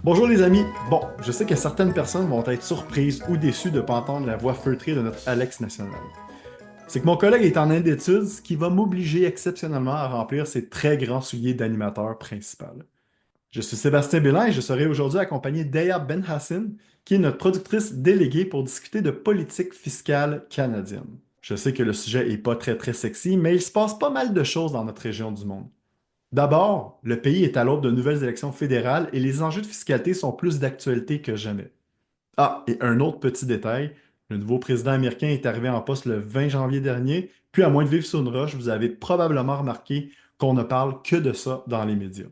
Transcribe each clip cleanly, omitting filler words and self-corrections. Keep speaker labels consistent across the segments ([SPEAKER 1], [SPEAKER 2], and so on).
[SPEAKER 1] Bonjour les amis. Bon, je sais que certaines personnes vont être surprises ou déçues de ne pas entendre la voix feutrée de notre Alex national. C'est que mon collègue est en Inde d'études, ce qui va m'obliger exceptionnellement à remplir ses très grands souliers d'animateur principal. Je suis Sébastien Bélin et je serai aujourd'hui accompagné d'Aya Benhassan, qui est notre productrice déléguée pour discuter de politique fiscale canadienne. Je sais que le sujet est pas très sexy, mais il se passe pas mal de choses dans notre région du monde. D'abord, le pays est à l'aube de nouvelles élections fédérales et les enjeux de fiscalité sont plus d'actualité que jamais. Ah, et un autre petit détail, le nouveau président américain est arrivé en poste le 20 janvier dernier, puis à moins de vivre sur une roche, vous avez probablement remarqué qu'on ne parle que de ça dans les médias.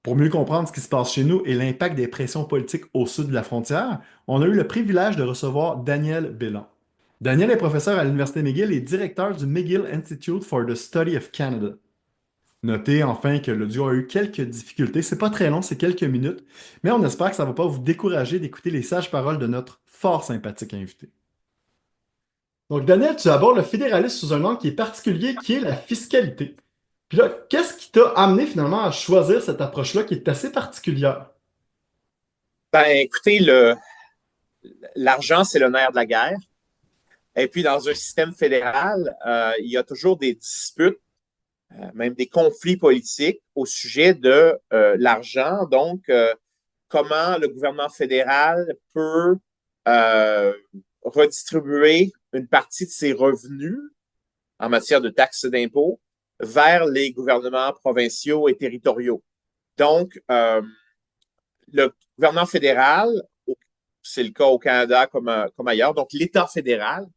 [SPEAKER 1] Pour mieux comprendre ce qui se passe chez nous et l'impact des pressions politiques au sud de la frontière, on a eu le privilège de recevoir Daniel Bélan. Daniel est professeur à l'Université McGill et directeur du McGill Institute for the Study of Canada. Notez enfin que l'audio a eu quelques difficultés. C'est pas très long, c'est quelques minutes, mais on espère que ça ne va pas vous décourager d'écouter les sages paroles de notre fort sympathique invité. Donc, Daniel, tu abordes le fédéralisme sous un angle qui est particulier, qui est la fiscalité. Puis là, qu'est-ce qui t'a amené finalement à choisir cette approche-là qui est assez particulière?
[SPEAKER 2] Écoutez, l'argent, c'est le nerf de la guerre. Et puis, dans un système fédéral, il y a toujours des disputes, même des conflits politiques au sujet de l'argent. Donc, comment le gouvernement fédéral peut euh, redistribuer une partie de ses revenus en matière de taxes et d'impôts vers les gouvernements provinciaux et territoriaux. Donc, le gouvernement fédéral, c'est le cas au Canada comme ailleurs, donc l'État fédéral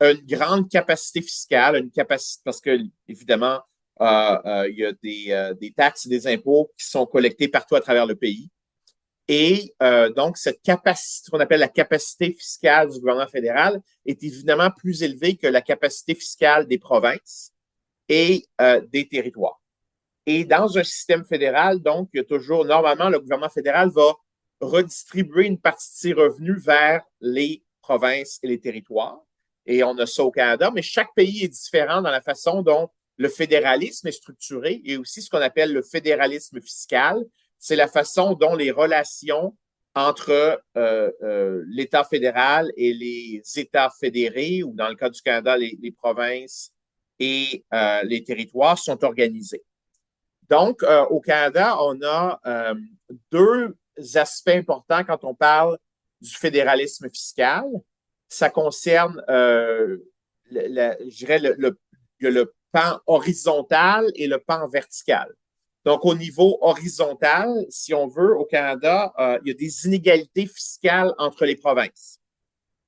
[SPEAKER 2] a une grande capacité fiscale, une capacité, parce que, évidemment, il y a des taxes et des impôts qui sont collectés partout à travers le pays. Et donc, cette capacité, qu'on appelle la capacité fiscale du gouvernement fédéral, est évidemment plus élevée que la capacité fiscale des provinces et des territoires. Et dans un système fédéral, donc, il y a toujours, normalement, le gouvernement fédéral va redistribuer une partie de ses revenus vers les provinces et les territoires. Et on a ça au Canada, mais chaque pays est différent dans la façon dont le fédéralisme est structuré et aussi ce qu'on appelle le fédéralisme fiscal. C'est la façon dont les relations entre l'État fédéral et les États fédérés, ou dans le cas du Canada, les provinces et les territoires sont organisées. Donc, au Canada, on a deux aspects importants quand on parle du fédéralisme fiscal. Ça concerne, je dirais, il y a le pan horizontal et le pan vertical. Donc, au niveau horizontal, si on veut, au Canada, il y a des inégalités fiscales entre les provinces.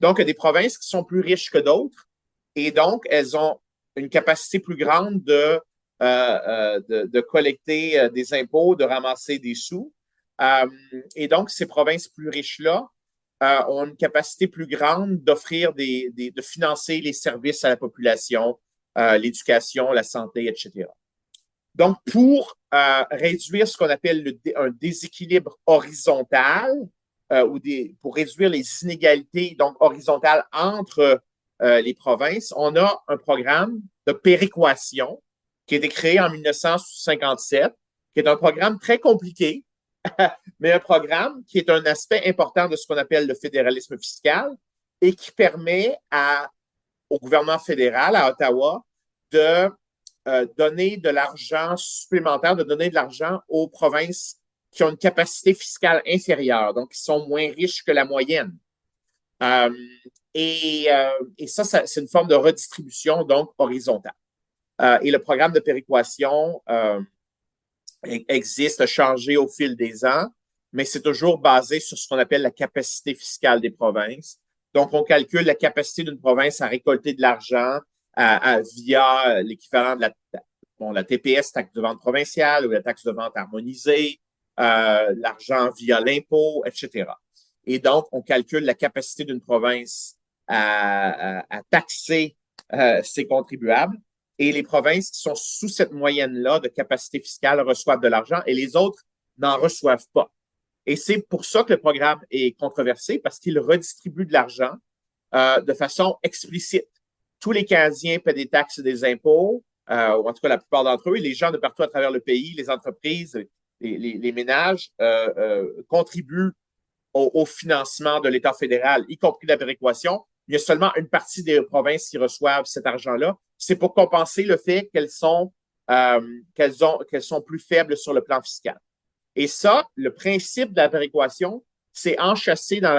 [SPEAKER 2] Donc, il y a des provinces qui sont plus riches que d'autres et donc, elles ont une capacité plus grande de collecter des impôts, de ramasser des sous. Et donc, ces provinces plus riches-là ont une capacité plus grande d'offrir de financer les services à la population, l'éducation, la santé, etc. Donc, pour réduire ce qu'on appelle un déséquilibre horizontal, pour réduire les inégalités donc horizontales entre les provinces, on a un programme de péréquation qui a été créé en 1957, qui est un programme très compliqué, mais un programme qui est un aspect important de ce qu'on appelle le fédéralisme fiscal et qui permet au gouvernement fédéral à Ottawa de donner de l'argent supplémentaire, de donner de l'argent aux provinces qui ont une capacité fiscale inférieure, donc qui sont moins riches que la moyenne. Euh, et ça, c'est une forme de redistribution, donc horizontale. Et le programme de péréquation existe, a changé au fil des ans, mais c'est toujours basé sur ce qu'on appelle la capacité fiscale des provinces. Donc, on calcule la capacité d'une province à récolter de l'argent via l'équivalent de la TPS, taxe de vente provinciale, ou la taxe de vente harmonisée, l'argent via l'impôt, etc. Et donc, on calcule la capacité d'une province à taxer ses contribuables. Et les provinces qui sont sous cette moyenne-là de capacité fiscale reçoivent de l'argent et les autres n'en reçoivent pas. Et c'est pour ça que le programme est controversé, parce qu'il redistribue de l'argent de façon explicite. Tous les Canadiens paient des taxes et des impôts, ou en tout cas la plupart d'entre eux, et les gens de partout à travers le pays, les entreprises, les ménages contribuent au financement de l'État fédéral, y compris la péréquation. Il y a seulement une partie des provinces qui reçoivent cet argent-là. C'est pour compenser le fait qu'elles sont plus faibles sur le plan fiscal. Et ça, le principe de la péréquation, c'est enchâssé dans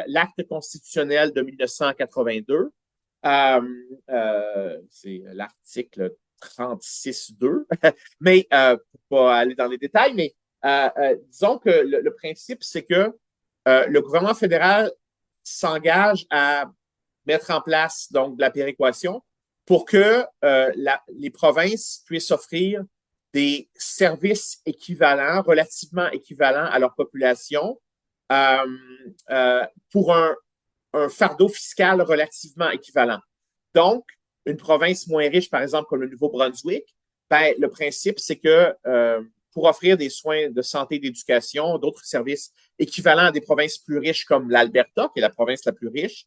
[SPEAKER 2] l'acte constitutionnel de 1982. C'est l'article 36.2. Mais pour pas aller dans les détails, mais disons que le principe, c'est que le gouvernement fédéral s'engage à mettre en place donc de la péréquation pour que les provinces puissent offrir des services équivalents, relativement équivalents à leur population, pour un fardeau fiscal relativement équivalent. Donc, une province moins riche, par exemple, comme le Nouveau-Brunswick, ben, le principe, c'est que pour offrir des soins de santé et d'éducation, d'autres services équivalents à des provinces plus riches comme l'Alberta, qui est la province la plus riche,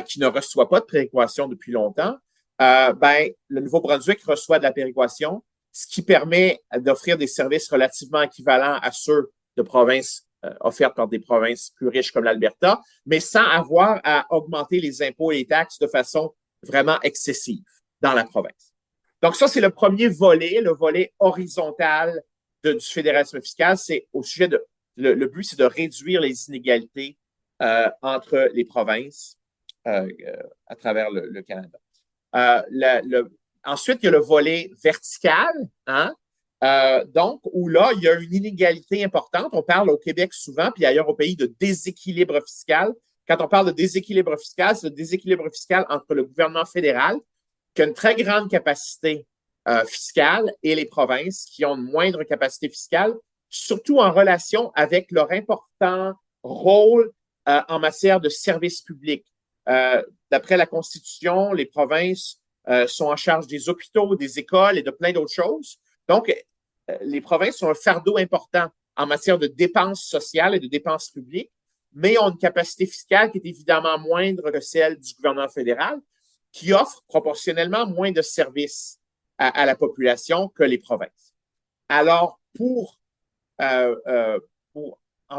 [SPEAKER 2] qui ne reçoit pas de péréquation depuis longtemps, ben, le Nouveau-Brunswick reçoit de la péréquation, ce qui permet d'offrir des services relativement équivalents à ceux de provinces offertes par des provinces plus riches comme l'Alberta, mais sans avoir à augmenter les impôts et les taxes de façon vraiment excessive dans la province. Donc ça, c'est le premier volet, le volet horizontal du fédéralisme fiscal. C'est au sujet de le but, c'est de réduire les inégalités entre les provinces à travers le Canada. Ensuite, il y a le volet vertical, hein? Donc, où là, il y a une inégalité importante. On parle au Québec souvent, puis ailleurs au pays, de déséquilibre fiscal. Quand on parle de déséquilibre fiscal, c'est le déséquilibre fiscal entre le gouvernement fédéral, qui a une très grande capacité fiscale, et les provinces, qui ont une moindre capacité fiscale, surtout en relation avec leur important rôle en matière de services publics. D'après la Constitution, les provinces sont en charge des hôpitaux, des écoles et de plein d'autres choses. Donc, les provinces ont un fardeau important en matière de dépenses sociales et de dépenses publiques, mais ont une capacité fiscale qui est évidemment moindre que celle du gouvernement fédéral, qui offre proportionnellement moins de services à la population que les provinces. Alors, en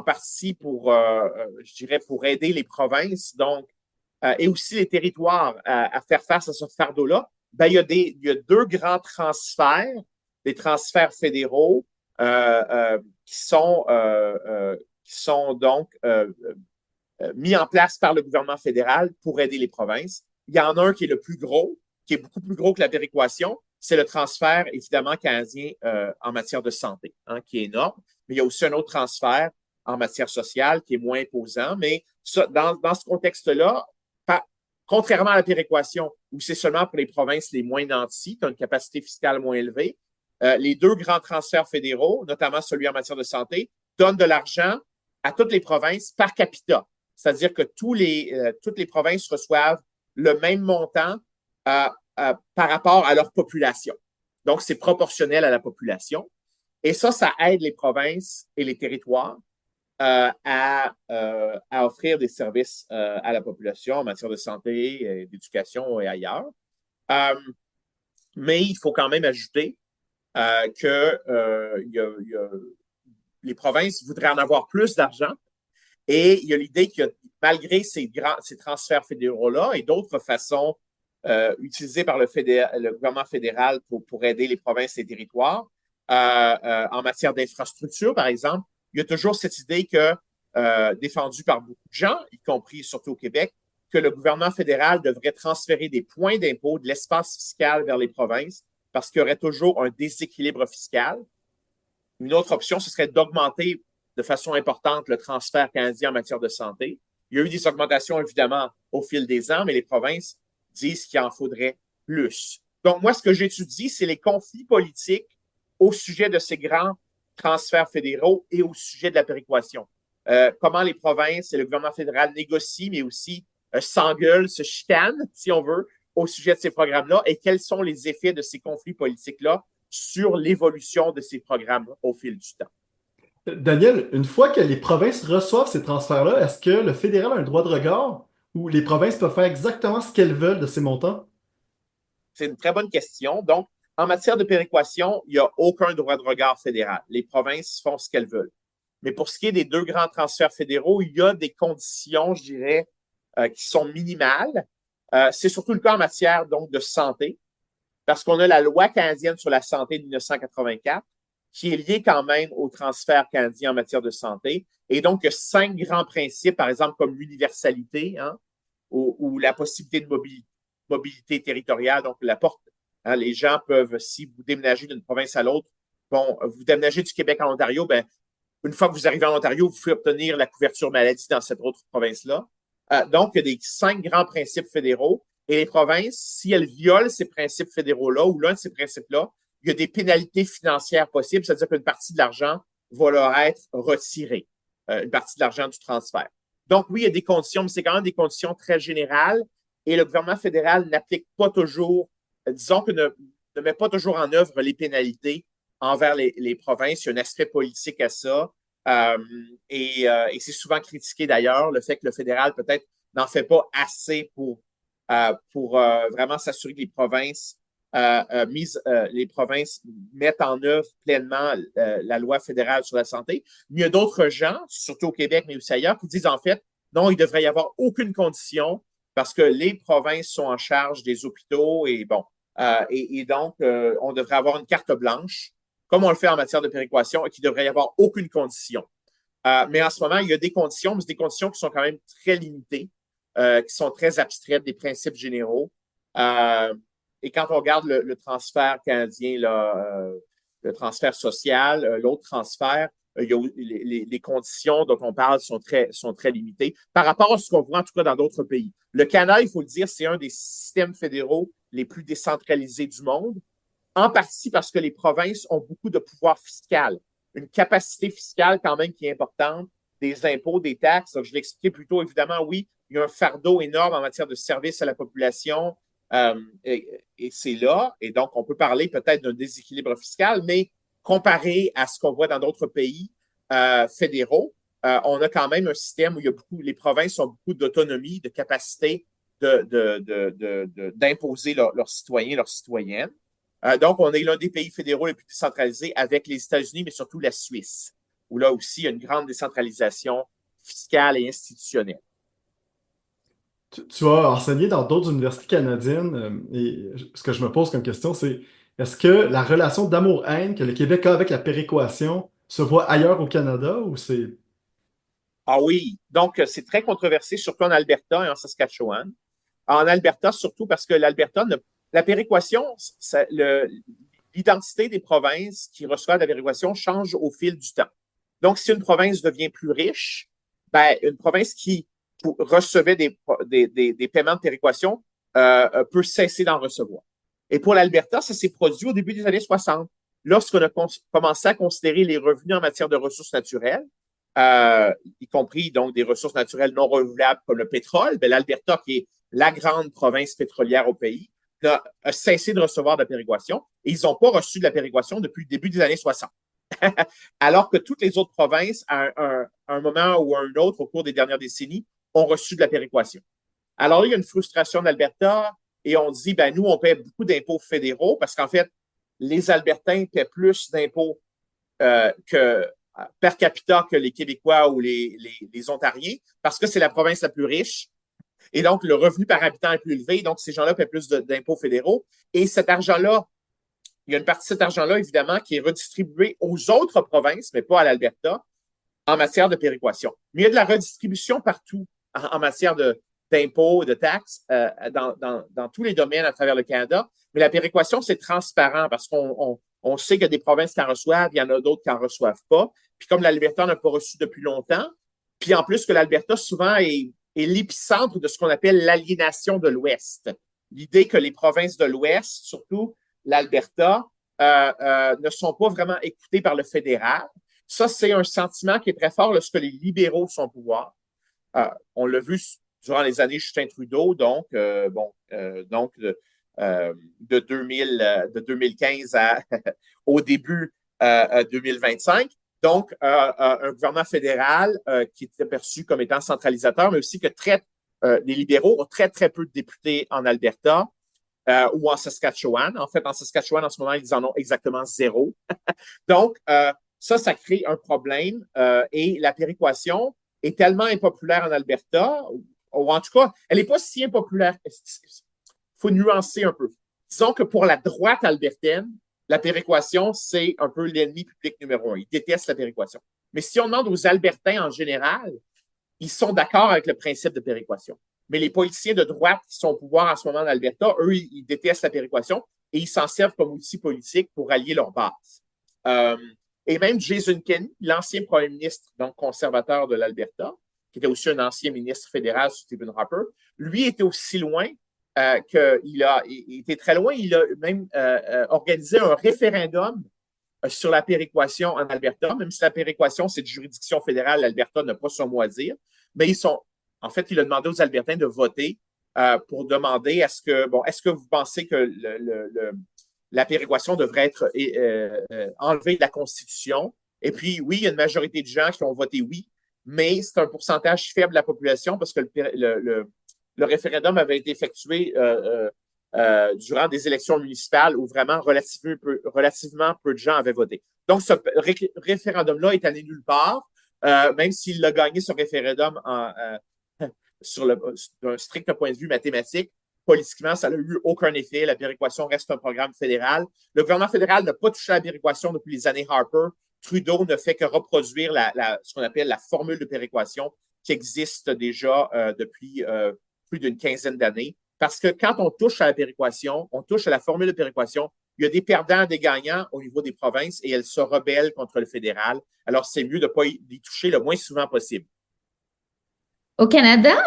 [SPEAKER 2] partie je dirais, pour aider les provinces, donc, et aussi les territoires à faire face à ce fardeau-là, ben, il y a deux grands transferts, des transferts fédéraux qui sont donc mis en place par le gouvernement fédéral pour aider les provinces. Il y en a un qui est le plus gros, qui est beaucoup plus gros que la péréquation, c'est le transfert, évidemment, canadien en matière de santé, hein, qui est énorme. Mais il y a aussi un autre transfert en matière sociale qui est moins imposant. Mais ça, dans ce contexte-là, contrairement à la péréquation, où c'est seulement pour les provinces les moins nantis, qui ont une capacité fiscale moins élevée, les deux grands transferts fédéraux, notamment celui en matière de santé, donnent de l'argent à toutes les provinces par capita. C'est-à-dire que toutes les provinces reçoivent le même montant par rapport à leur population. Donc, c'est proportionnel à la population. Et ça aide les provinces et les territoires à offrir des services à la population en matière de santé, d'éducation et ailleurs. Mais il faut quand même ajouter que les provinces voudraient en avoir plus d'argent. Et il y a l'idée que malgré ces transferts fédéraux-là et d'autres façons utilisées par le gouvernement fédéral pour aider les provinces et les territoires, en matière d'infrastructure, par exemple, il y a toujours cette idée défendue par beaucoup de gens, y compris surtout au Québec, que le gouvernement fédéral devrait transférer des points d'impôt, de l'espace fiscal vers les provinces, parce qu'il y aurait toujours un déséquilibre fiscal. Une autre option, ce serait d'augmenter de façon importante le transfert canadien en matière de santé. Il y a eu des augmentations, évidemment, au fil des ans, mais les provinces disent qu'il en faudrait plus. Donc, moi, ce que j'étudie, c'est les conflits politiques au sujet de ces grands transferts fédéraux et au sujet de la péréquation. Comment les provinces et le gouvernement fédéral négocient, mais aussi s'engueulent, se chicanent, si on veut, au sujet de ces programmes-là, et quels sont les effets de ces conflits politiques-là sur l'évolution de ces programmes au fil du temps.
[SPEAKER 1] Daniel, une fois que les provinces reçoivent ces transferts-là, est-ce que le fédéral a un droit de regard ou les provinces peuvent faire exactement ce qu'elles veulent de ces montants?
[SPEAKER 2] C'est une très bonne question. Donc, en matière de péréquation, il n'y a aucun droit de regard fédéral. Les provinces font ce qu'elles veulent. Mais pour ce qui est des 2 grands transferts fédéraux, il y a des conditions, je dirais, qui sont minimales. C'est surtout le cas en matière donc de santé, parce qu'on a la loi canadienne sur la santé de 1984, qui est liée quand même au transfert canadien en matière de santé. Et donc, il y a 5 grands principes, par exemple, comme l'universalité, hein, ou la possibilité de mobilité territoriale. Donc, hein, les gens peuvent, si vous déménagez d'une province à l'autre, bon, vous déménagez du Québec en Ontario, ben, une fois que vous arrivez en Ontario, vous pouvez obtenir la couverture maladie dans cette autre province-là. Donc, il y a des 5 grands principes fédéraux. Et les provinces, si elles violent ces principes fédéraux-là ou l'un de ces principes-là, il y a des pénalités financières possibles, c'est-à-dire qu'une partie de l'argent va leur être retirée, une partie de l'argent du transfert. Donc, oui, il y a des conditions, mais c'est quand même des conditions très générales et le gouvernement fédéral n'applique pas toujours, disons que ne met pas toujours en œuvre les pénalités envers les provinces. Il y a un aspect politique à ça. Et c'est souvent critiqué d'ailleurs, le fait que le fédéral peut-être n'en fait pas assez pour vraiment s'assurer que les provinces mettent en œuvre pleinement la loi fédérale sur la santé. Mais il y a d'autres gens, surtout au Québec, mais aussi ailleurs, qui disent en fait, non, il ne devrait y avoir aucune condition parce que les provinces sont en charge des hôpitaux et bon, et donc, on devrait avoir une carte blanche, comme on le fait en matière de péréquation, et qu'il ne devrait y avoir aucune condition. Mais en ce moment, il y a des conditions, mais c'est des conditions qui sont quand même très limitées, qui sont très abstraites, des principes généraux. Et quand on regarde le transfert canadien, là, le transfert social, l'autre transfert, il y a, les conditions dont on parle sont très limitées par rapport à ce qu'on voit en tout cas dans d'autres pays. Le Canada, il faut le dire, c'est un des systèmes fédéraux les plus décentralisés du monde, en partie parce que les provinces ont beaucoup de pouvoir fiscal, une capacité fiscale quand même qui est importante, des impôts, des taxes. Donc, je l'expliquais plus tôt, évidemment, oui, il y a un fardeau énorme en matière de services à la population, et c'est là. Et donc, on peut parler peut-être d'un déséquilibre fiscal, mais comparé à ce qu'on voit dans d'autres pays fédéraux, on a quand même un système où il y a les provinces ont beaucoup d'autonomie, de capacité d'imposer leurs citoyens, leurs citoyennes. Donc, on est l'un des pays fédéraux les plus décentralisés avec les États-Unis, mais surtout la Suisse, où là aussi, il y a une grande décentralisation fiscale et institutionnelle.
[SPEAKER 1] Tu as enseigné dans d'autres universités canadiennes et ce que je me pose comme question, c'est est-ce que la relation d'amour-haine que le Québec a avec la péréquation se voit ailleurs au Canada ou c'est...
[SPEAKER 2] Ah oui, donc c'est très controversé, surtout en Alberta et en Saskatchewan. En Alberta, surtout parce que la péréquation, l'identité des provinces qui reçoivent la péréquation change au fil du temps. Donc, si une province devient plus riche, ben, une province qui recevait des paiements de péréquation peut cesser d'en recevoir. Et pour l'Alberta, ça s'est produit au début des années 60, lorsqu'on a commencé à considérer les revenus en matière de ressources naturelles, y compris donc des ressources naturelles non renouvelables comme le pétrole. Ben, l'Alberta, qui est la grande province pétrolière au pays, a cessé de recevoir de la péréquation et ils n'ont pas reçu de la péréquation depuis le début des années 60. Alors que toutes les autres provinces, à un moment ou à un autre au cours des dernières décennies, ont reçu de la péréquation. Alors là, il y a une frustration d'Alberta et on dit, ben nous, on paie beaucoup d'impôts fédéraux parce qu'en fait, les Albertains paient plus d'impôts per capita que les Québécois ou les Ontariens parce que c'est la province la plus riche. Et donc, le revenu par habitant est plus élevé. Donc, ces gens-là paient plus d'impôts fédéraux. Et cet argent-là, il y a une partie de cet argent-là, évidemment, qui est redistribué aux autres provinces, mais pas à l'Alberta, en matière de péréquation. Mais il y a de la redistribution partout en matière d'impôts, de taxes, dans tous les domaines à travers le Canada. Mais la péréquation, c'est transparent parce qu'on sait qu'il y a des provinces qui en reçoivent, il y en a d'autres qui n'en reçoivent pas. Puis comme l'Alberta n'a pas reçu depuis longtemps, puis en plus que l'Alberta, souvent, est l'épicentre de ce qu'on appelle l'aliénation de l'Ouest. L'idée que les provinces de l'Ouest, surtout l'Alberta, ne sont pas vraiment écoutées par le fédéral. Ça, c'est un sentiment qui est très fort lorsque les libéraux sont au pouvoir. On l'a vu durant les années Justin Trudeau, donc, de 2015 au début 2025. Donc, un gouvernement fédéral qui était perçu comme étant centralisateur, mais aussi que les libéraux ont très, très peu de députés en Alberta. ou en Saskatchewan. En fait, en Saskatchewan, en ce moment, ils en ont exactement 0. Donc, ça crée un problème et la péréquation est tellement impopulaire en Alberta, ou en tout cas, elle n'est pas si impopulaire. Il faut nuancer un peu. Disons que pour la droite albertaine, la péréquation, c'est un peu l'ennemi public numéro 1. Ils détestent la péréquation. Mais si on demande aux Albertains en général, ils sont d'accord avec le principe de péréquation. Mais les politiciens de droite qui sont au pouvoir en ce moment en Alberta, eux, ils détestent la péréquation et ils s'en servent comme outil politique pour allier leur base. Et même Jason Kenney, l'ancien premier ministre, donc conservateur de l'Alberta, qui était aussi un ancien ministre fédéral sous Stephen Harper, lui était aussi loin il était très loin. Il a même organisé un référendum sur la péréquation en Alberta, même si la péréquation, c'est de juridiction fédérale, l'Alberta n'a pas son mot à dire. Mais en fait, il a demandé aux Albertains de voter pour demander est-ce que vous pensez que la péréquation devrait être enlevée de la Constitution? Et puis, oui, il y a une majorité de gens qui ont voté oui, mais c'est un pourcentage faible de la population parce que le référendum avait été effectué durant des élections municipales où vraiment relativement peu de gens avaient voté. Donc, ce référendum-là est allé nulle part, même s'il a gagné ce référendum d'un strict point de vue mathématique. Politiquement, ça n'a eu aucun effet. La péréquation reste un programme fédéral. Le gouvernement fédéral n'a pas touché à la péréquation depuis les années Harper. Trudeau ne fait que reproduire ce qu'on appelle la formule de péréquation qui existe déjà depuis plus d'une quinzaine d'années. Parce que quand on touche à la péréquation, on touche à la formule de péréquation, il y a des perdants, des gagnants au niveau des provinces et elles se rebellent contre le fédéral. Alors, c'est mieux de ne pas y toucher le moins souvent possible.
[SPEAKER 3] Au Canada,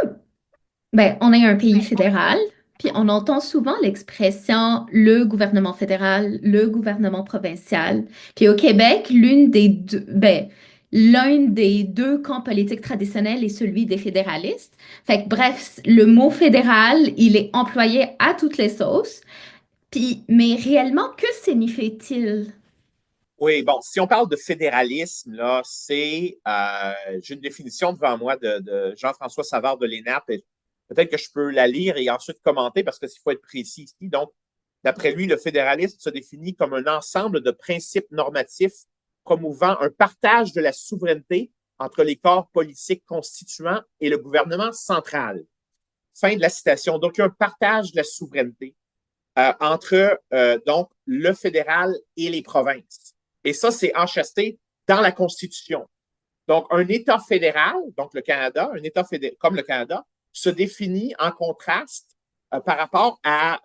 [SPEAKER 3] ben, on est un pays fédéral, puis on entend souvent l'expression le gouvernement fédéral, le gouvernement provincial. Puis au Québec, l'un des deux camps politiques traditionnels est celui des fédéralistes. Fait que, bref, le mot fédéral, il est employé à toutes les sauces. Puis, mais réellement, que signifie-t-il?
[SPEAKER 2] Oui, bon, si on parle de fédéralisme, là, j'ai une définition devant moi de Jean-François Savard de l'ENAP. Peut-être que je peux la lire et ensuite commenter parce qu'il faut être précis ici. Donc, d'après lui, le fédéralisme se définit comme un ensemble de principes normatifs promouvant un partage de la souveraineté entre les corps politiques constituants et le gouvernement central. Fin de la citation. Donc, il y a un partage de la souveraineté entre donc le fédéral et les provinces. Et ça, c'est enchâssé dans la Constitution. Donc, un État fédéral, donc le Canada, un État fédéral comme le Canada, se définit en contraste par rapport à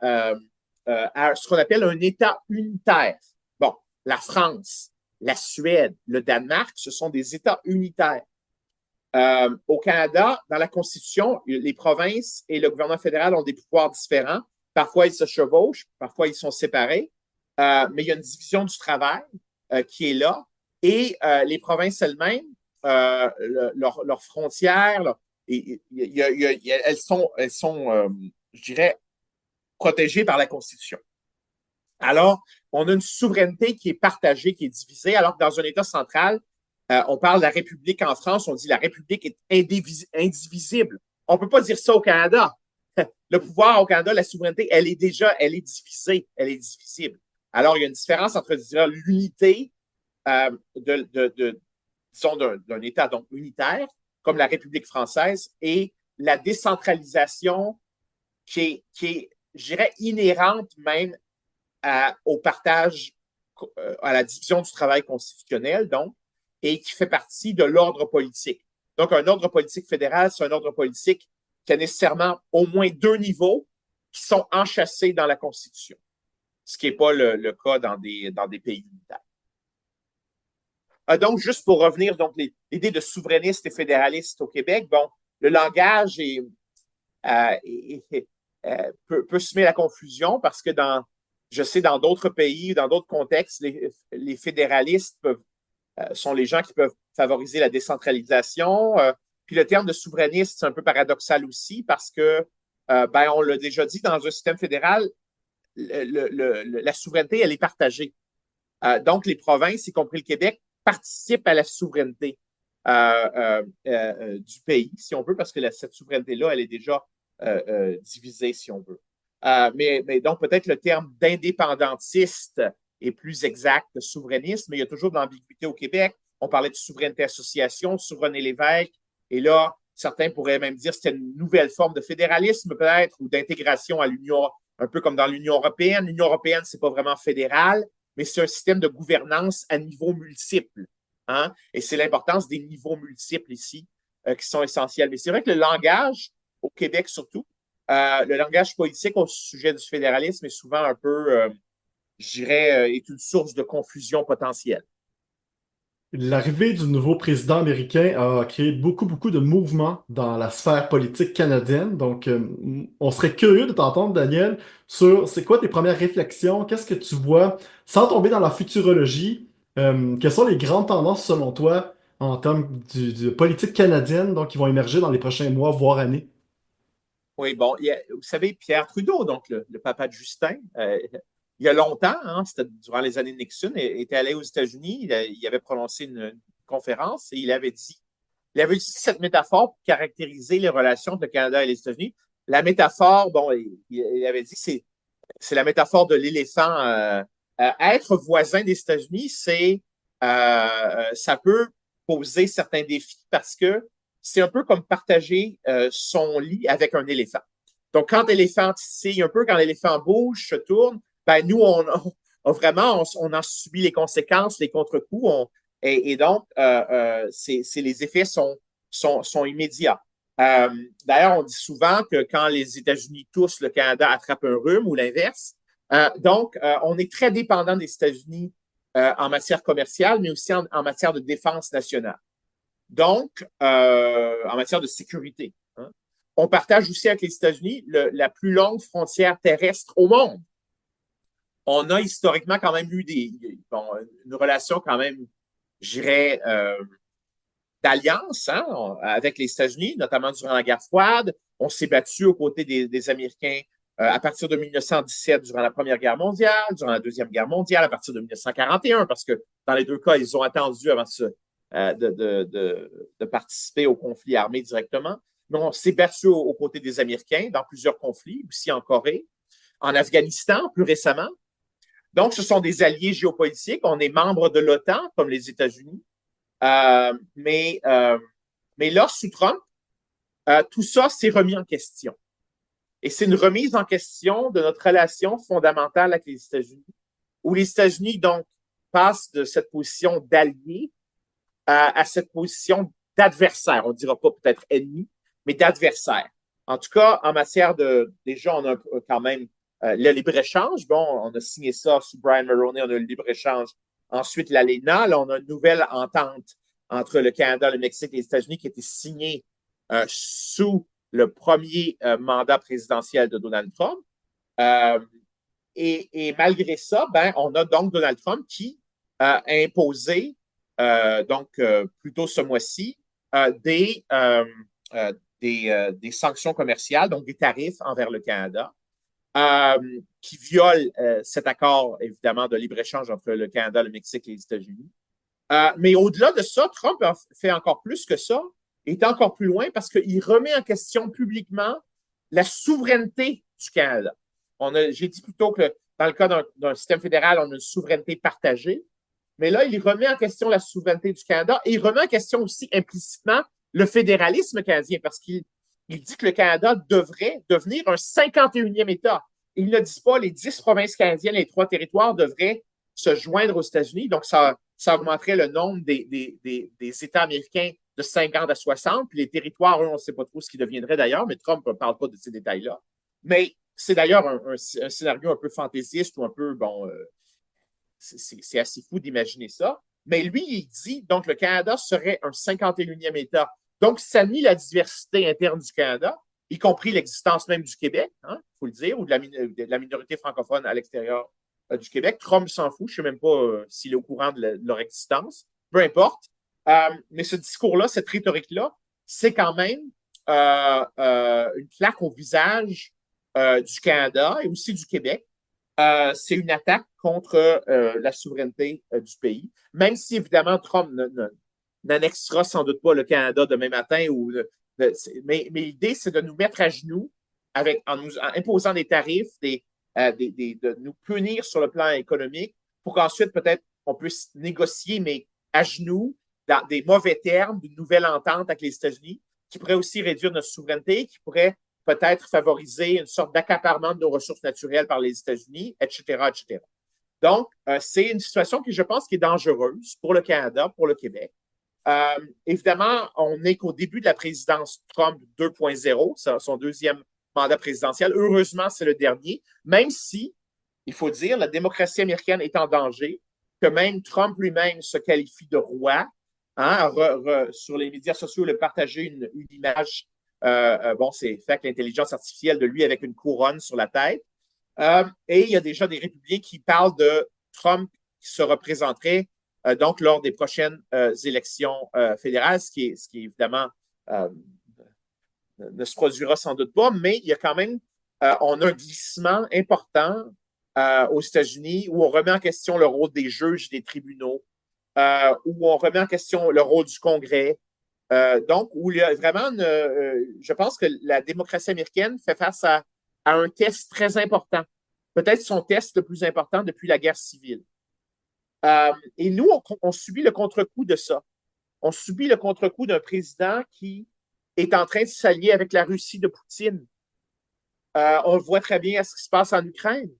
[SPEAKER 2] ce qu'on appelle un État unitaire. Bon, la France, la Suède, le Danemark, ce sont des États unitaires. Au Canada, dans la Constitution, les provinces et le gouvernement fédéral ont des pouvoirs différents. Parfois, ils se chevauchent, parfois, ils sont séparés, mais il y a une division du travail qui est là. Et les provinces elles-mêmes, leurs frontières, elles sont je dirais, protégées par la Constitution. Alors, on a une souveraineté qui est partagée, qui est divisée, alors que dans un État central, on parle de la République en France, on dit la République est indivisible. On ne peut pas dire ça au Canada. Le pouvoir au Canada, la souveraineté, elle est divisée, elle est divisible. Alors, il y a une différence entre l'unité disons, d'un État donc unitaire, comme la République française, et la décentralisation qui est, je dirais, inhérente même au partage, à la division du travail constitutionnel, donc, et qui fait partie de l'ordre politique. Donc, un ordre politique fédéral, c'est un ordre politique qui a nécessairement au moins 2 niveaux qui sont enchâssés dans la Constitution, ce qui n'est pas le cas dans des pays unitaires. Donc, juste pour revenir, donc, l'idée de souverainiste et fédéraliste au Québec, bon, le langage peut semer la confusion parce que je sais, dans d'autres pays, dans d'autres contextes, les fédéralistes sont les gens qui peuvent favoriser la décentralisation. Puis le terme de souverainiste, c'est un peu paradoxal aussi parce que, on l'a déjà dit, dans un système fédéral, la souveraineté, elle est partagée. Donc, les provinces, y compris le Québec, participent à la souveraineté du pays, si on veut, parce que cette souveraineté-là, elle est déjà divisée, si on veut. Mais donc, peut-être le terme d'indépendantiste est plus exact que souverainiste, mais il y a toujours de l'ambiguïté au Québec. On parlait de souveraineté association, souveraineté l'évêque, et là, certains pourraient même dire que c'était une nouvelle forme de fédéralisme, peut-être, ou d'intégration à l'Union, un peu comme dans l'Union européenne. L'Union européenne, c'est pas vraiment fédéral, mais c'est un système de gouvernance à niveaux multiples. Hein? Et c'est l'importance des niveaux multiples ici qui sont essentiels. Mais c'est vrai que le langage, au Québec surtout, le langage politique au sujet du fédéralisme est souvent un peu, je dirais, est une source de confusion potentielle.
[SPEAKER 1] L'arrivée du nouveau président américain a créé beaucoup de mouvements dans la sphère politique canadienne. Donc, on serait curieux de t'entendre, Daniel, sur c'est quoi tes premières réflexions, qu'est-ce que tu vois, sans tomber dans la futurologie, quelles sont les grandes tendances selon toi en termes de politique canadienne, donc qui vont émerger dans les prochains mois, voire années?
[SPEAKER 2] Oui, bon, vous savez, Pierre Trudeau, donc le papa de Justin, il y a longtemps, hein, c'était durant les années de Nixon, était allé aux États-Unis, il avait prononcé une conférence et il avait utilisé cette métaphore pour caractériser les relations entre le Canada et les États-Unis. La métaphore, bon, il avait dit, c'est la métaphore de l'éléphant. Être voisin des États-Unis, ça peut poser certains défis parce que c'est un peu comme partager son lit avec un éléphant. Donc, quand l'éléphant titille un peu, quand l'éléphant bouge, se tourne, ben nous, on en subit les conséquences, les contre-coups. Et donc, les effets sont immédiats. D'ailleurs, on dit souvent que quand les États-Unis toussent, le Canada attrape un rhume ou l'inverse. Donc, on est très dépendant des États-Unis en matière commerciale, mais aussi en matière de défense nationale. Donc, en matière de sécurité. Hein. On partage aussi avec les États-Unis la plus longue frontière terrestre au monde. On a historiquement quand même eu une relation quand même, je dirais, d'alliance avec les États-Unis, notamment durant la guerre froide. On s'est battu aux côtés des Américains à partir de 1917 durant la Première Guerre mondiale, durant la Deuxième Guerre mondiale, à partir de 1941, parce que dans les deux cas, ils ont attendu avant de participer au conflit armé directement. Mais on s'est battu aux côtés des Américains dans plusieurs conflits, aussi en Corée, en Afghanistan plus récemment. Donc, ce sont des alliés géopolitiques. On est membre de l'OTAN, comme les États-Unis. Mais là, sous Trump, tout ça s'est remis en question. Et c'est une remise en question de notre relation fondamentale avec les États-Unis, où les États-Unis, donc, passent de cette position d'allié à cette position d'adversaire. On ne dira pas peut-être ennemi, mais d'adversaire. En tout cas, en matière déjà, on a quand même le libre-échange. Bon, on a signé ça sous Brian Mulroney, on a le libre-échange. Ensuite, l'ALENA, là, on a une nouvelle entente entre le Canada, le Mexique et les États-Unis qui a été signée sous le premier mandat présidentiel de Donald Trump. Et malgré ça, ben, on a donc Donald Trump qui a imposé, plutôt ce mois-ci, des sanctions commerciales, donc des tarifs envers le Canada, qui violent cet accord, évidemment, de libre-échange entre le Canada, le Mexique et les États-Unis. Mais au-delà de ça, Trump a fait encore plus que ça, est encore plus loin parce qu'il remet en question publiquement la souveraineté du Canada. J'ai dit plutôt que dans le cas d'un système fédéral, on a une souveraineté partagée, mais là, il remet en question la souveraineté du Canada et il remet en question aussi implicitement le fédéralisme canadien parce qu'il dit que le Canada devrait devenir un 51e État. Il ne dit pas les 10 provinces canadiennes, les 3 territoires devraient se joindre aux États-Unis, donc ça augmenterait le nombre des États américains de 50 à 60, puis les territoires, eux, on ne sait pas trop ce qui deviendrait d'ailleurs, mais Trump ne parle pas de ces détails-là. Mais c'est d'ailleurs un scénario un peu fantaisiste ou un peu, c'est assez fou d'imaginer ça. Mais lui, il dit, donc le Canada serait un 51e État. Donc, ça nie la diversité interne du Canada, y compris l'existence même du Québec, il faut le dire, ou de la minorité francophone à l'extérieur du Québec. Trump s'en fout, je ne sais même pas s'il est au courant de leur existence. Peu importe. Mais ce discours-là, cette rhétorique-là, c'est quand même une claque au visage du Canada et aussi du Québec. C'est une attaque contre la souveraineté du pays, même si évidemment Trump n'annexera sans doute pas le Canada demain matin. Mais l'idée, c'est de nous mettre à genoux en imposant des tarifs, de nous punir sur le plan économique pour qu'ensuite, peut-être, on puisse négocier, mais à genoux, dans des mauvais termes, d'une nouvelle entente avec les États-Unis, qui pourrait aussi réduire notre souveraineté, qui pourrait peut-être favoriser une sorte d'accaparement de nos ressources naturelles par les États-Unis, etc., etc. Donc, c'est une situation qui, je pense, qui est dangereuse pour le Canada, pour le Québec. Évidemment, on n'est qu'au début de la présidence Trump 2.0, son deuxième mandat présidentiel. Heureusement, c'est le dernier, même si, il faut dire, la démocratie américaine est en danger, que même Trump lui-même se qualifie de roi. Hein, sur les médias sociaux, il a partagé une image, c'est fait avec l'intelligence artificielle de lui avec une couronne sur la tête. Et il y a déjà des républicains qui parlent de Trump qui se représenterait donc lors des prochaines élections fédérales, ce qui est évidemment ne se produira sans doute pas, mais il y a quand même, on a un glissement important aux États-Unis où on remet en question le rôle des juges et des tribunaux, où on remet en question le rôle du Congrès. Donc, où il y a vraiment, je pense que la démocratie américaine fait face à un test très important, peut-être son test le plus important depuis la guerre civile. Et nous, on subit le contre-coup de ça. On subit le contre-coup d'un président qui est en train de s'allier avec la Russie de Poutine. On le voit très bien à ce qui se passe en Ukraine.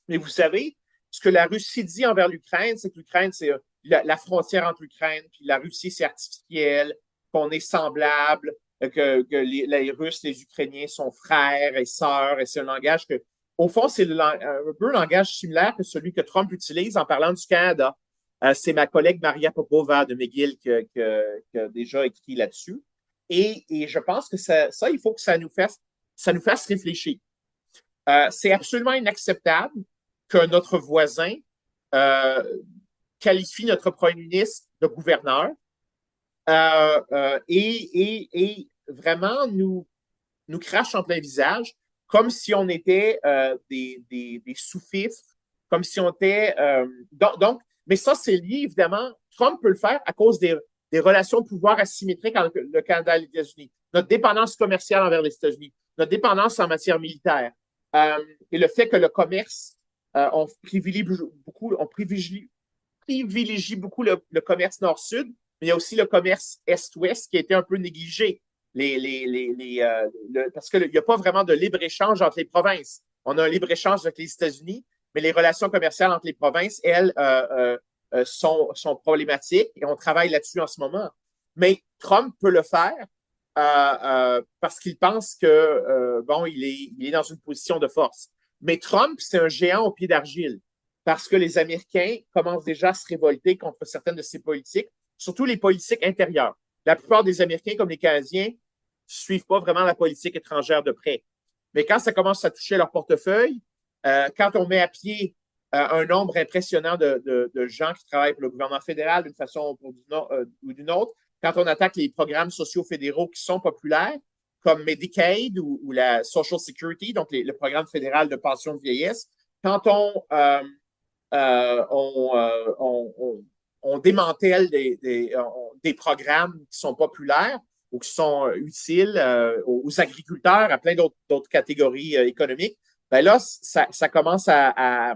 [SPEAKER 2] Mais vous savez, ce que la Russie dit envers l'Ukraine, c'est que l'Ukraine, c'est la frontière entre l'Ukraine puis la Russie, c'est artificiel, qu'on est semblable, que les Russes, les Ukrainiens sont frères et sœurs, et c'est un langage que, au fond, c'est un peu un langage similaire que celui que Trump utilise en parlant du Canada. C'est ma collègue Maria Popova de McGill qui a déjà écrit là-dessus. Et je pense que ça, il faut que ça nous fasse réfléchir. C'est absolument inacceptable que notre voisin qualifie notre premier ministre de gouverneur et vraiment nous crache en plein visage comme si on était des sous-fifs, comme si on était... donc, mais ça, c'est lié, évidemment. Trump peut le faire à cause des relations de pouvoir asymétriques entre le Canada et les États-Unis, notre dépendance commerciale envers les États-Unis, notre dépendance en matière militaire, et le fait que le commerce, on privilégie beaucoup le commerce nord-sud, mais il y a aussi le commerce est-ouest qui a été un peu négligé. Parce qu'il n'y a pas vraiment de libre-échange entre les provinces. On a un libre-échange avec les États-Unis, mais les relations commerciales entre les provinces, elles, sont problématiques et on travaille là-dessus en ce moment. Mais Trump peut le faire parce qu'il pense que, il est dans une position de force. Mais Trump, c'est un géant au pied d'argile parce que les Américains commencent déjà à se révolter contre certaines de ses politiques, surtout les politiques intérieures. La plupart des Américains, comme les Canadiens, suivent pas vraiment la politique étrangère de près. Mais quand ça commence à toucher leur portefeuille, quand on met à pied un nombre impressionnant de gens qui travaillent pour le gouvernement fédéral d'une façon ou d'une autre, quand on attaque les programmes sociaux fédéraux qui sont populaires, comme Medicaid ou la Social Security, donc le programme fédéral de pension de vieillesse, quand on démantèle des programmes qui sont populaires ou qui sont utiles aux agriculteurs, à plein d'autres catégories économiques, ben là, ça commence à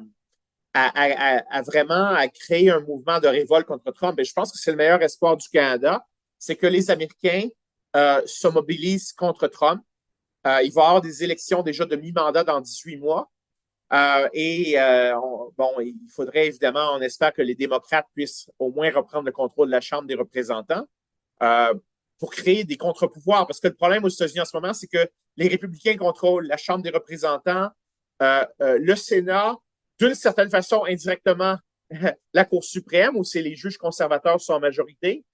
[SPEAKER 2] vraiment à créer un mouvement de révolte contre Trump. Et je pense que c'est le meilleur espoir du Canada, c'est que les Américains se mobilisent contre Trump. Il va y avoir des élections déjà de mi-mandat dans 18 mois. Il faudrait évidemment, on espère que les démocrates puissent au moins reprendre le contrôle de la Chambre des représentants pour créer des contre-pouvoirs. Parce que le problème aux États-Unis en ce moment, c'est que les républicains contrôlent la Chambre des représentants, le Sénat, d'une certaine façon, indirectement, la Cour suprême, où c'est les juges conservateurs qui sont en majorité,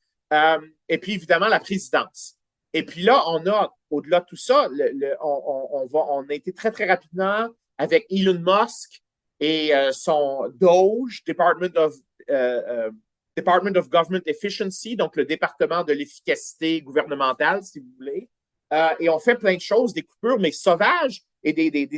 [SPEAKER 2] et puis évidemment la présidence. Et puis là, on a, au-delà de tout ça, on a été très, très rapidement avec Elon Musk et son DOGE, Department of Government Efficiency, donc le département de l'efficacité gouvernementale, si vous voulez. Et on fait plein de choses, des coupures, mais sauvages, et des